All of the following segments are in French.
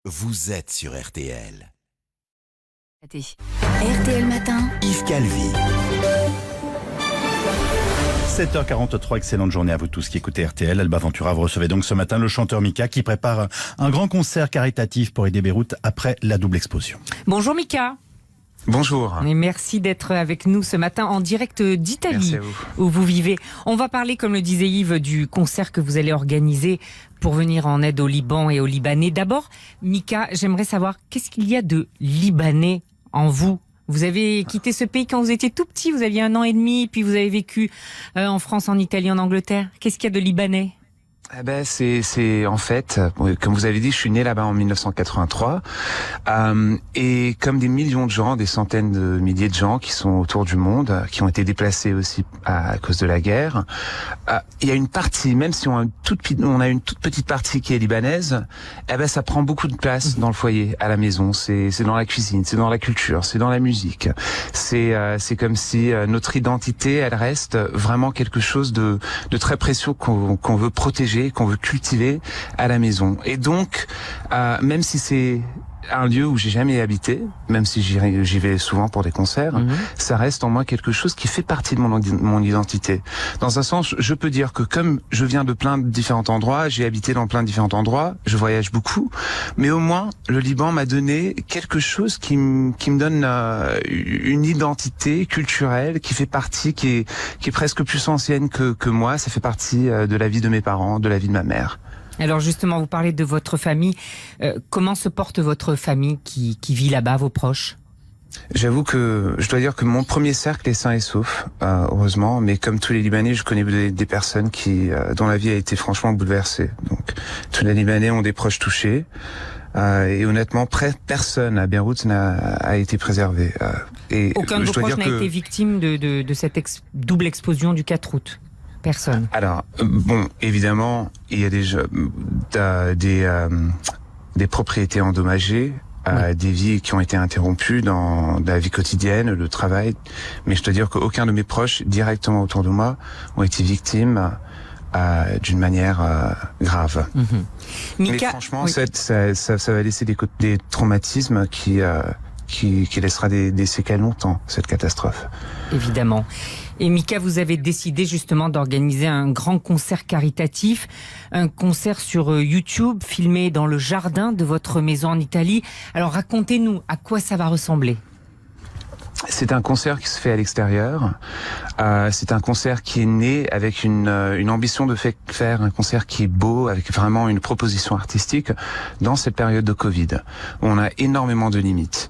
Vous êtes sur RTL. RTL Matin, Yves Calvi. 7h43, excellente journée à vous tous qui écoutez RTL. Alba Ventura, vous recevez donc ce matin le chanteur Mika qui prépare un grand concert caritatif pour aider Beyrouth après la double explosion. Bonjour Mika. Bonjour. Et merci d'être avec nous ce matin en direct d'Italie où vous vivez. On va parler, comme le disait Yves, du concert que vous allez organiser pour venir en aide au Liban et aux Libanais. D'abord, Mika, j'aimerais savoir, qu'est-ce qu'il y a de Libanais en vous ? Vous avez quitté ce pays quand vous étiez tout petit, vous aviez 1 an et demi, puis vous avez vécu en France, en Italie, en Angleterre. Qu'est-ce qu'il y a de Libanais ? Eh ben c'est en fait, comme vous avez dit, je suis né là-bas en 1983 et comme des millions de gens, des centaines de milliers de gens qui sont autour du monde, qui ont été déplacés aussi à cause de la guerre, il y a une partie, même si on a une toute petite partie qui est libanaise, eh ben ça prend beaucoup de place dans le foyer, à la maison. C'est dans la cuisine, c'est dans la culture, c'est dans la musique. C'est comme si notre identité, elle reste vraiment quelque chose de très précieux qu'on veut protéger, qu'on veut cultiver à la maison. Et donc, même si c'est un lieu où j'ai jamais habité, même si j'y vais souvent pour des concerts, ça reste en moi quelque chose qui fait partie de mon identité. Dans un sens, je peux dire que comme je viens de plein de différents endroits, j'ai habité dans plein de différents endroits, je voyage beaucoup, mais au moins, le Liban m'a donné quelque chose qui me donne une identité culturelle qui fait partie, qui est presque plus ancienne que moi. Ça fait partie de la vie de mes parents, de la vie de ma mère. Alors justement, vous parlez de votre famille. Comment se porte votre famille qui vit là-bas, vos proches ? J'avoue que je dois dire que mon premier cercle est sain et sauf, heureusement. Mais comme tous les Libanais, je connais des personnes dont la vie a été franchement bouleversée. Donc tous les Libanais ont des proches touchés. Et honnêtement, personne à Beyrouth a été préservé. Aucun de vos proches n'a été victime de cette double explosion du 4 août ? Personne. Alors, bon, évidemment, il y a des propriétés endommagées, des vies qui ont été interrompues dans la vie quotidienne, le travail. Mais je dois dire qu'aucun de mes proches, directement autour de moi, ont été victimes d'une manière grave. Mika, mais franchement, oui. ça va laisser des traumatismes qui laissera des séquelles longtemps, cette catastrophe. Évidemment. Et Mika, vous avez décidé justement d'organiser un grand concert caritatif, un concert sur YouTube, filmé dans le jardin de votre maison en Italie. Alors racontez-nous, à quoi ça va ressembler ? C'est un concert qui se fait à l'extérieur. C'est un concert qui est né avec une ambition de faire un concert qui est beau, avec vraiment une proposition artistique dans cette période de Covid. Où on a énormément de limites.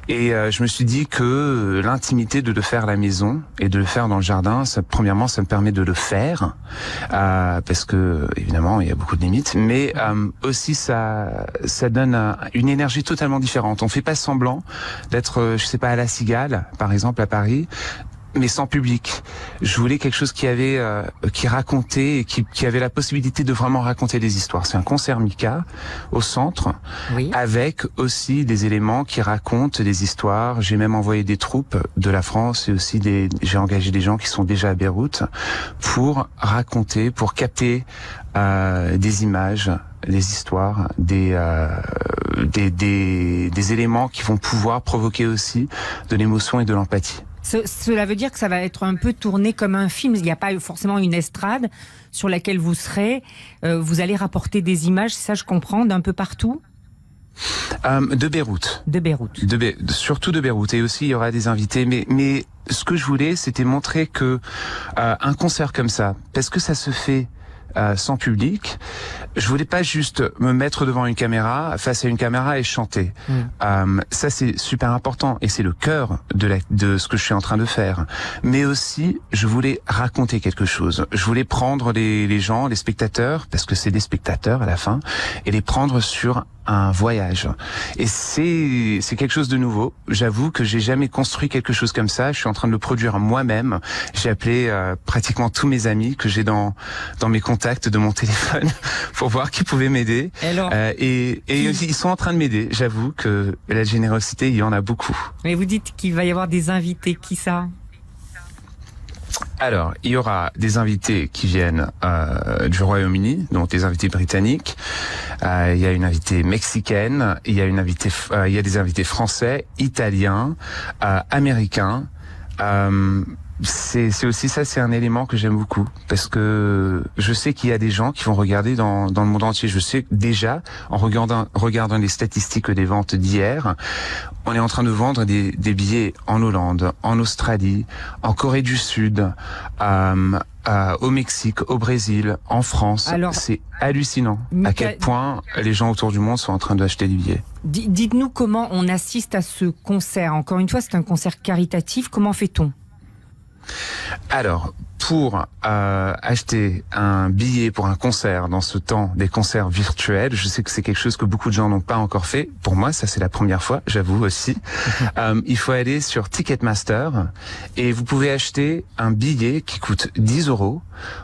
Et je me suis dit que l'intimité de le faire à la maison et de le faire dans le jardin, premièrement, ça me permet de le faire, parce que évidemment il y a beaucoup de limites, mais aussi ça donne une énergie totalement différente. On fait pas semblant d'être, je sais pas, à la Cigale, par exemple à Paris, mais sans public. Je voulais quelque chose qui racontait et qui avait la possibilité de vraiment raconter des histoires. C'est un concert Mika au centre, oui, avec aussi des éléments qui racontent des histoires. J'ai même envoyé des troupes de la France et aussi j'ai engagé des gens qui sont déjà à Beyrouth pour raconter, pour capter des images, des histoires, des éléments qui vont pouvoir provoquer aussi de l'émotion et de l'empathie. Cela veut dire que ça va être un peu tourné comme un film. Il n'y a pas forcément une estrade sur laquelle vous serez. Vous allez rapporter des images, ça je comprends, d'un peu partout. De Beyrouth. De Beyrouth. Surtout de Beyrouth. Et aussi, il y aura des invités. Mais ce que je voulais, c'était montrer que un concert comme ça, parce que ça se fait sans public, je voulais pas juste me mettre devant une caméra, face à une caméra et chanter. Ça c'est super important et c'est le cœur de ce que je suis en train de faire. Mais aussi, je voulais raconter quelque chose. Je voulais prendre les gens, les spectateurs, parce que c'est des spectateurs à la fin, et les prendre sur un voyage. Et c'est quelque chose de nouveau. J'avoue que j'ai jamais construit quelque chose comme ça. Je suis en train de le produire moi-même. J'ai appelé pratiquement tous mes amis que j'ai dans mes contacts de mon téléphone pour voir qui pouvait m'aider. Et ils sont en train de m'aider. J'avoue que la générosité, il y en a beaucoup. Mais vous dites qu'il va y avoir des invités. Qui ça ? Alors, il y aura des invités qui viennent du Royaume-Uni, donc des invités britanniques. Il y a une invitée mexicaine, il y a des invités français, italiens, américains. C'est aussi ça, c'est un élément que j'aime beaucoup, parce que je sais qu'il y a des gens qui vont regarder dans le monde entier. Je sais déjà, en regardant les statistiques des ventes d'hier, on est en train de vendre des billets en Hollande, en Australie, en Corée du Sud, au Mexique, au Brésil, en France. Alors, c'est hallucinant à quel point les gens autour du monde sont en train d'acheter des billets. Dites-nous comment on assiste à ce concert. Encore une fois, c'est un concert caritatif. Comment fait-on ? Alors, pour acheter un billet pour un concert dans ce temps des concerts virtuels, je sais que c'est quelque chose que beaucoup de gens n'ont pas encore fait. Pour moi, ça c'est la première fois, j'avoue aussi. Il faut aller sur Ticketmaster et vous pouvez acheter un billet qui coûte 10 €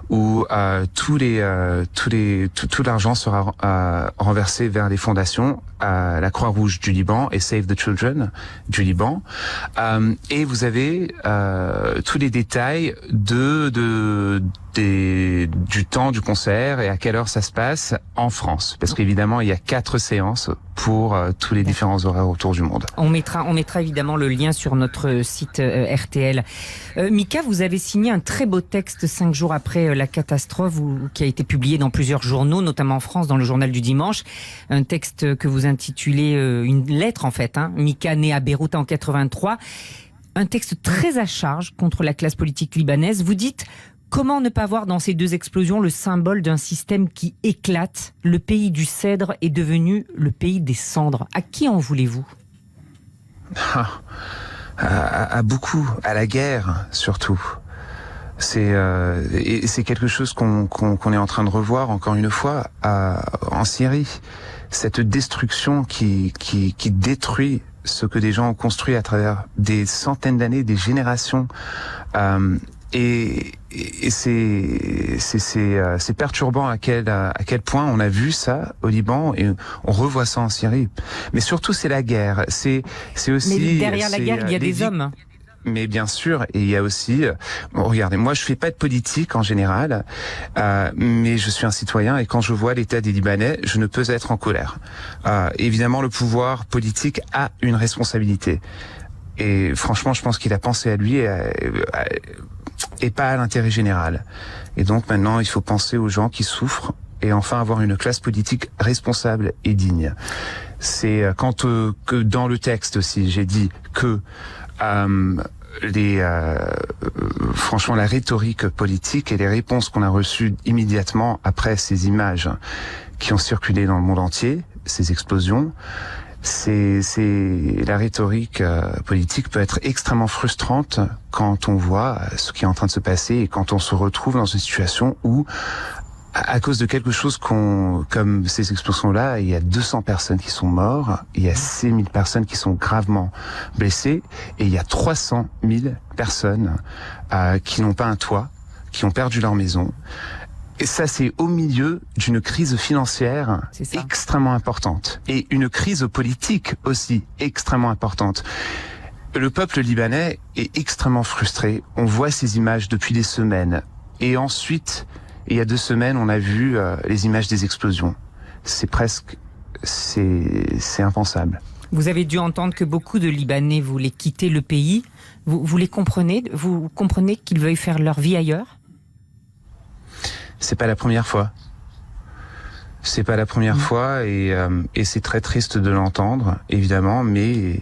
où tout l'argent sera renversé vers les fondations à la Croix-Rouge du Liban et Save the Children du Liban. Et vous avez tous les détails du temps du concert et à quelle heure ça se passe en France. Parce qu'évidemment, il y a 4 séances pour tous les différents horaires autour du monde. On mettra évidemment le lien sur notre site RTL. Mika, vous avez signé un très beau texte 5 jours après la catastrophe qui a été publié dans plusieurs journaux, notamment en France, dans le journal du dimanche. Un texte que vous intitulez une lettre en fait, Mika né à Beyrouth en 83. Un texte très à charge contre la classe politique libanaise. Vous dites, comment ne pas voir dans ces 2 explosions le symbole d'un système qui éclate ? Le pays du cèdre est devenu le pays des cendres. À qui en voulez-vous ? À beaucoup, à la guerre surtout. C'est quelque chose qu'on est en train de revoir encore une fois en Syrie. Cette destruction qui détruit ce que des gens ont construit à travers des centaines d'années, des générations, et c'est perturbant à quel point on a vu ça au Liban et on revoit ça en Syrie. Mais surtout, c'est la guerre. C'est aussi. Mais derrière la guerre, il y a des hommes. Mais bien sûr, et il y a aussi, regardez, moi je fais pas de politique en général, mais je suis un citoyen et quand je vois l'état des Libanais, je ne peux être en colère. Évidemment, le pouvoir politique a une responsabilité. Et franchement, je pense qu'il a pensé à lui et pas à l'intérêt général. Et donc maintenant, il faut penser aux gens qui souffrent et enfin avoir une classe politique responsable et digne. C'est quand que dans le texte aussi, j'ai dit que franchement, la rhétorique politique et les réponses qu'on a reçues immédiatement après ces images qui ont circulé dans le monde entier, ces explosions, la rhétorique politique peut être extrêmement frustrante quand on voit ce qui est en train de se passer et quand on se retrouve dans une situation où à cause de quelque chose comme ces explosions-là, il y a 200 personnes qui sont mortes, il y a 6000 personnes qui sont gravement blessées, et il y a 300 000 personnes qui n'ont pas un toit, qui ont perdu leur maison. Et ça, c'est au milieu d'une crise financière extrêmement importante, et une crise politique aussi extrêmement importante. Le peuple libanais est extrêmement frustré. On voit ces images depuis des semaines, et ensuite, il y a 2 semaines, on a vu les images des explosions. C'est impensable. Vous avez dû entendre que beaucoup de Libanais voulaient quitter le pays. Vous les comprenez ? Vous comprenez qu'ils veuillent faire leur vie ailleurs ? C'est pas la première fois. C'est pas la première fois et c'est très triste de l'entendre, évidemment, mais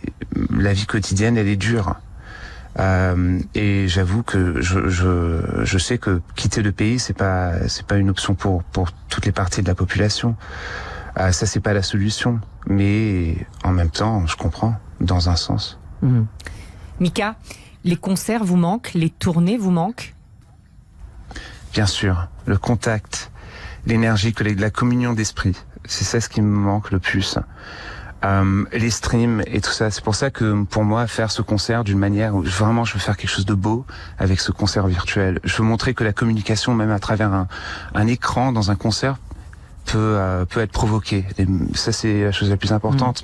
la vie quotidienne, elle est dure. Et j'avoue que je sais que quitter le pays, c'est pas une option pour toutes les parties de la population. Ça, c'est pas la solution. Mais en même temps, je comprends, dans un sens. Mika, les concerts vous manquent, les tournées vous manquent ? Bien sûr, le contact, l'énergie, la communion d'esprit, c'est ça ce qui me manque le plus. Les streams et tout ça, c'est pour ça que pour moi faire ce concert d'une manière où vraiment je veux faire quelque chose de beau avec ce concert virtuel. Je veux montrer que la communication, même à travers un écran dans un concert, peut être provoquée. Ça c'est la chose la plus importante.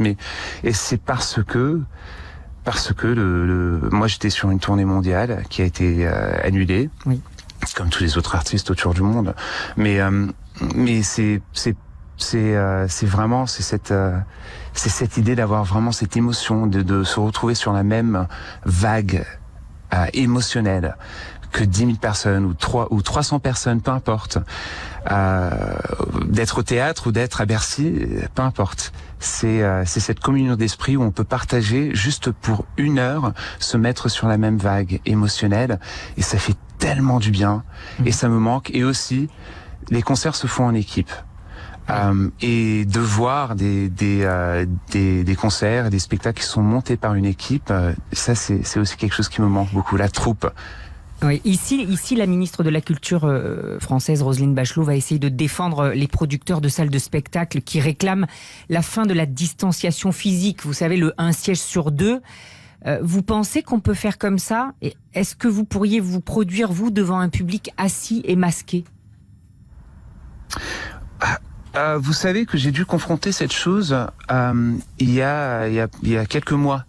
Et c'est parce que parce que moi j'étais sur une tournée mondiale qui a été annulée, oui, comme tous les autres artistes autour du monde. Mais c'est vraiment cette idée d'avoir vraiment cette émotion, de se retrouver sur la même vague émotionnelle que 10 000 personnes ou 300 personnes, peu importe. D'être au théâtre ou d'être à Bercy, peu importe. C'est cette communion d'esprit où on peut partager juste pour 1 heure, se mettre sur la même vague émotionnelle, et ça fait tellement du bien. Et ça me manque. Et aussi, les concerts se font en équipe. Et de voir des concerts et des spectacles qui sont montés par une équipe, ça c'est aussi quelque chose qui me manque beaucoup, la troupe. Oui, ici, la ministre de la Culture française, Roselyne Bachelot, va essayer de défendre les producteurs de salles de spectacle qui réclament la fin de la distanciation physique. Vous savez, le 1 siège sur 2. Vous pensez qu'on peut faire comme ça? Et est-ce que vous pourriez vous produire, vous, devant un public assis et masqué? Vous savez que j'ai dû confronter cette chose il y a quelques mois,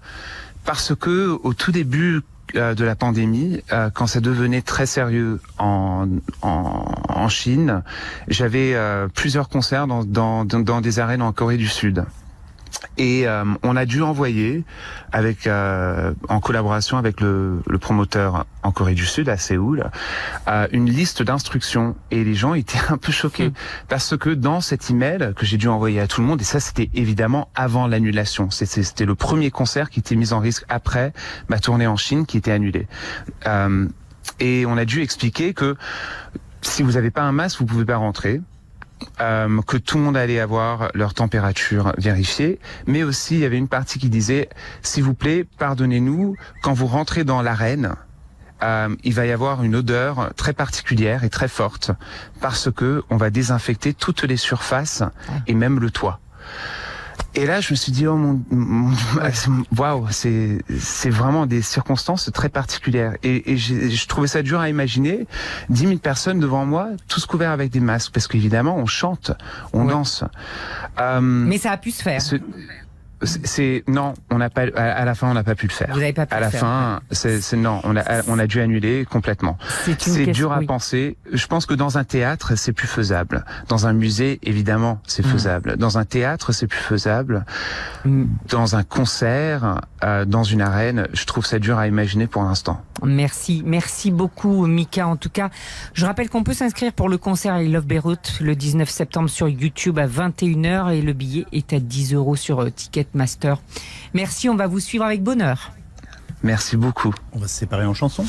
parce que au tout début de la pandémie, quand ça devenait très sérieux en Chine, j'avais plusieurs concerts dans des arènes en Corée du Sud. Et on a dû envoyer, en collaboration avec le promoteur en Corée du Sud, à Séoul, une liste d'instructions. Et les gens étaient un peu choqués, parce que dans cet email que j'ai dû envoyer à tout le monde, et ça c'était évidemment avant l'annulation, c'était le premier concert qui était mis en risque après ma tournée en Chine qui était annulée. Et on a dû expliquer que si vous n'avez pas un masque, vous pouvez pas rentrer. Que tout le monde allait avoir leur température vérifiée, mais aussi il y avait une partie qui disait s'il vous plaît, pardonnez-nous, quand vous rentrez dans l'arène, il va y avoir une odeur très particulière et très forte, parce que on va désinfecter toutes les surfaces et même le toit. Et là, je me suis dit, oh waouh, c'est vraiment des circonstances très particulières. Et je trouvais ça dur à imaginer. 10 000 personnes devant moi, tous couverts avec des masques, parce qu'évidemment, on chante, on danse. Mais ça a pu se faire. Non, on n'a pas, à la fin, on n'a pas pu le faire. Vous n'avez pas pu le faire. À la fin, non, on a dû annuler complètement. C'est dur à penser. Je pense que dans un théâtre, c'est plus faisable. Dans un musée, évidemment, c'est faisable. Dans un théâtre, c'est plus faisable. Dans un concert, dans une arène, je trouve ça dur à imaginer pour l'instant. Merci beaucoup, Mika. En tout cas, je rappelle qu'on peut s'inscrire pour le concert I Love Beyrouth le 19 septembre sur YouTube à 21h et le billet est à 10 € sur Ticketmaster. Merci, on va vous suivre avec bonheur. Merci beaucoup. On va se séparer en chanson.